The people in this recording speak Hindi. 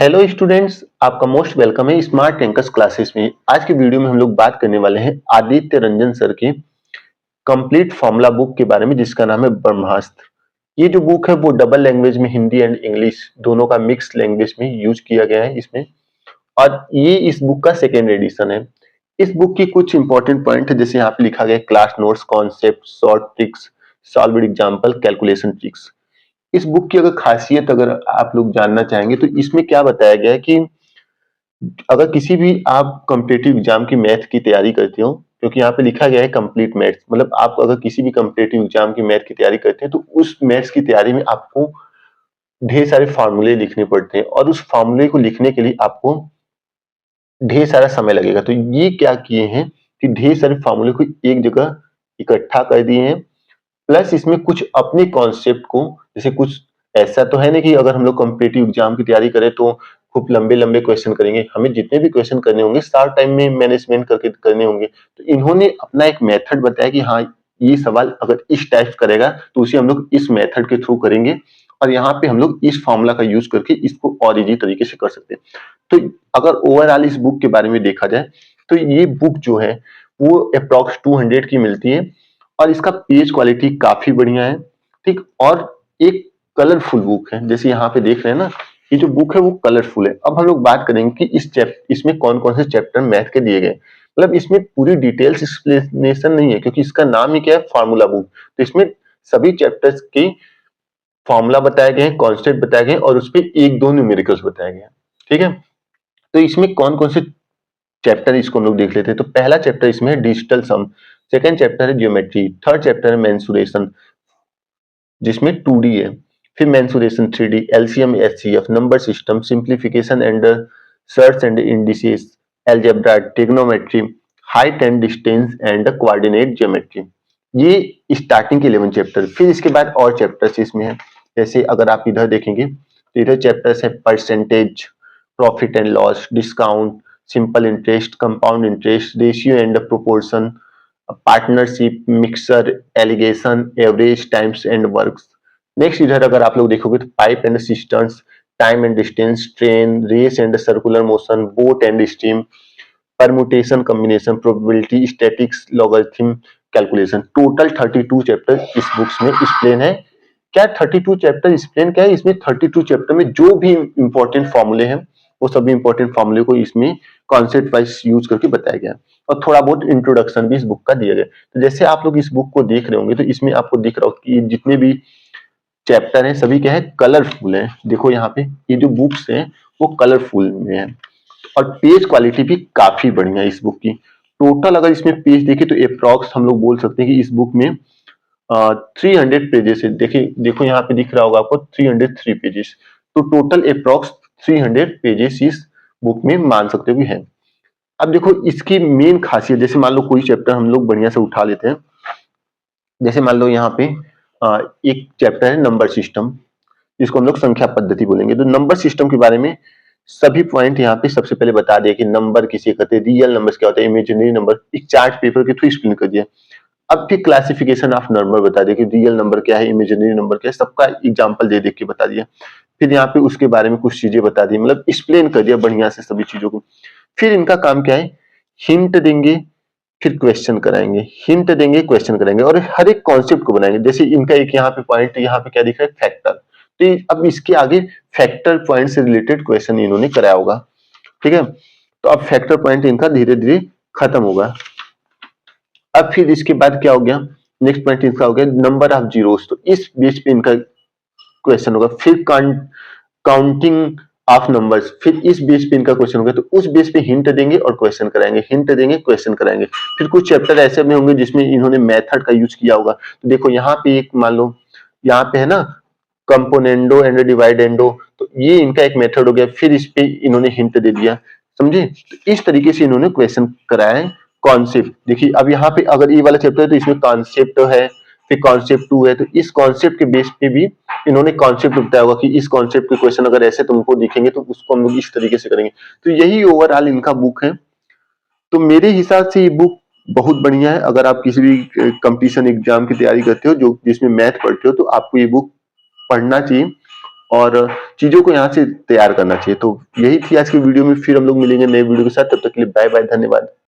हेलो स्टूडेंट्स, आपका मोस्ट वेलकम है स्मार्ट रैंकर्स क्लासेस में। आज की वीडियो में हम लोग बात करने वाले हैं आदित्य रंजन सर की कंप्लीट फॉर्मूला बुक के बारे में, जिसका नाम है ब्रह्मास्त्र। ये जो बुक है वो डबल लैंग्वेज में, हिंदी एंड इंग्लिश दोनों का मिक्स लैंग्वेज में यूज किया गया है इसमें। और ये इस बुक का सेकेंड एडिशन है। इस बुक की कुछ इंपॉर्टेंट पॉइंट है, जैसे यहाँ पे लिखा गया class notes, concept, short tricks, solve example, calculation tricks. इस बुक की अगर खासियत अगर आप लोग जानना चाहेंगे तो इसमें क्या बताया गया है कि अगर किसी भी आप कॉम्पिटिटिव एग्जाम की मैथ की तैयारी करते हो, क्योंकि यहाँ पे लिखा गया है कंप्लीट मैथ्स, मतलब आप अगर किसी भी कॉम्पिटिटिव एग्जाम की मैथ की तैयारी करते हैं तो उस मैथ्स की तैयारी में आपको ढेर सारे फार्मूले लिखने पड़ते हैं और उस फार्मूले को लिखने के लिए आपको ढेर सारा समय लगेगा। तो ये क्या किए हैं कि ढेर सारे फार्मूले को एक जगह इकट्ठा कर दिए हैं, प्लस इसमें कुछ अपने कॉन्सेप्ट को, जैसे कुछ ऐसा तो है ना कि अगर हम लोग कॉम्पिटिटिव एग्जाम की तैयारी करें तो खूब लंबे लंबे क्वेश्चन करेंगे, हमें जितने भी क्वेश्चन करने होंगे शॉर्ट टाइम में मैनेजमेंट करके करने होंगे। तो इन्होंने अपना एक मेथड बताया कि हाँ, ये सवाल अगर इस टाइप करेगा तो उसे हम लोग इस मेथड के थ्रू करेंगे और यहाँ पे हम लोग इस फॉर्मूला का यूज करके इसको और इजी तरीके से कर सकते हैं। तो अगर ओवरऑल इस बुक के बारे में देखा जाए तो ये बुक जो है वो अप्रॉक्स 200 की मिलती है और इसका पेज क्वालिटी काफी बढ़िया है, ठीक। और एक कलरफुल बुक है, जैसे यहाँ पे देख रहे हैं ना, ये जो बुक है वो कलरफुल है। अब हम लोग बात करेंगे कि इसमें कौन कौन से चैप्टर मैथ के दिए गए। मतलब इसमें पूरी डिटेल्स एक्सप्लेनेशन नहीं है, क्योंकि इसका नाम ही क्या है, फार्मूला बुक। तो इसमें सभी चैप्टर्स के फॉर्मूला बताए गए हैं, कॉन्सेप्ट बताए गए हैं और उसपे एक दो न्यूमेरिकल्स बताए गए हैं, ठीक है। तो इसमें कौन कौन से चैप्टर इसको हम लोग देख लेते हैं। तो पहला चैप्टर इसमें है डिजिटल सम, सेकंड चैप्टर है ज्योमेट्री, थर्ड चैप्टर है मेंसुरेशन जिसमें 2D है, फिर mensuration 3D, LCM, HCF, number system, simplification and search and indices, algebra, trigonometry, height and distance and coordinate geometry. ये स्टार्टिंग के 11 चैप्टर। फिर इसके बाद और चैप्टर्स इसमें है, जैसे अगर आप इधर देखेंगे तो इधर चैप्टर्स है percentage, profit and loss, discount, simple interest, compound interest, ratio and proportion, partnership, mixture, alligation, average, times and works. Next इधर अगर आप लोग देखोगे तो pipe and systems, time and distance, train, race and circular motion, boat and stream, permutation, combination, probability, statistics, logarithm, calculation. Total 32 chapter इस बुक्स में एक्सप्लेन है। क्या 32 चैप्टर एक्सप्लेन क्या है, इसमें 32 चैप्टर में जो भी इंपॉर्टेंट फॉर्मूले हैं वो सभी इंपॉर्टेंट फॉर्मूले को इसमें कॉन्सेप्ट वाइज यूज करके बताया गया और थोड़ा बहुत इंट्रोडक्शन भी इस बुक का दिया गया। तो जैसे आप लोग इस बुक को देख रहे होंगे तो इसमें आपको दिख रहा होगा कि जितने भी चैप्टर हैं सभी क्या है, कलरफुल है। देखो यहाँ पे ये जो बुक्स हैं वो कलरफुल में है और पेज क्वालिटी भी काफी बढ़िया है इस बुक की। टोटल अगर इसमें पेज देखे तो अप्रॉक्स हम लोग बोल सकते हैं कि इस बुक में 300 पेजेस है। देखिए, देखो यहाँ पे दिख रहा होगा आपको 303 पेजेस। तो टोटल अप्रॉक्स 300 पेजेस इस बुक में मान सकते हो है। अब देखो इसकी मेन खासियत, जैसे मान लो कोई चैप्टर हम लोग बढ़िया से उठा लेते हैं, जैसे मान लो यहाँ पे एक चैप्टर है नंबर सिस्टम, जिसको हम लोग संख्या पद्धति बोलेंगे। तो नंबर सिस्टम के बारे में सभी पॉइंट यहाँ पे सबसे पहले बता दिया कि नंबर किसे कहते हैं, रियल नंबर क्या होता है, इमेजिनरी नंबर, एक चार्ट पेपर के थ्रू एक्सप्लेन कर दिया। अब फिर क्लासिफिकेशन ऑफ नंबर बता दिया कि रियल नंबर क्या है, इमेजिनरी नंबर क्या है, सबका एग्जांपल दे दे के बता दिया। फिर यहाँ पे उसके बारे में कुछ चीजें बता दी, मतलब एक्सप्लेन कर दिया बढ़िया से सभी चीजों को। फिर इनका काम क्या है, हिंट देंगे, फिर क्वेश्चन कराएंगे, हिंट देंगे, क्वेश्चन कराएंगे और हर एक कॉन्सेप्ट को बनाएंगे। जैसे इनका एक यहाँ पे पॉइंट, यहाँ पे क्या दिख रहा है, फैक्टर। तो अब इसके आगे फैक्टर पॉइंट से रिलेटेड क्वेश्चन इन्होंने कराया होगा, ठीक है। तो अब फैक्टर पॉइंट इनका धीरे धीरे खत्म होगा। अब फिर इसके बाद क्या हो गया, नेक्स्ट पॉइंट इनका हो गया नंबर ऑफ जीरोस। तो इस बेस पे इनका क्वेश्चन होगा। फिर काउंटिंग ऑफ नंबर्स, फिर इस बेस पे इनका क्वेश्चन होगा। तो उस बेस पे हिंट देंगे और क्वेश्चन कराएंगे, हिंट देंगे, क्वेश्चन कराएंगे। फिर कुछ चैप्टर ऐसे में होंगे जिसमें इन्होंने मेथड का यूज किया होगा। तो देखो यहाँ पे एक मान लो यहाँ पे है ना कंपोनेंडो एंड डिवाइडेंडो, तो ये इनका एक मेथड हो गया। फिर इस पे इन्होंने हिंट दे दिया, समझे। तो इस तरीके से इन्होंने क्वेश्चन कराया है। कॉन्सेप्ट देखिए, अब यहाँ पे अगर ये वाला चैप्टर है तो इसमें कॉन्सेप्ट है, फिर कॉन्सेप्ट 2 है। तो इस कॉन्सेप्ट के बेस पे भी इन्होंने कॉन्सेप्ट बताया होगा कि इस कॉन्सेप्ट के क्वेश्चन अगर ऐसे तुमको दिखेंगे तो उसको हम लोग इस तरीके से करेंगे। तो यही ओवरऑल इनका बुक है। तो मेरे हिसाब से ये बुक बहुत बढ़िया है। अगर आप किसी भी कंपटीशन एग्जाम की तैयारी करते हो जो जिसमें मैथ पढ़ते हो तो आपको ये बुक पढ़ना चाहिए और चीजों को यहाँ से तैयार करना चाहिए। तो यही थी आज की वीडियो में, फिर हम लोग मिलेंगे नए वीडियो के साथ, तब तक के लिए बाय बाय, धन्यवाद।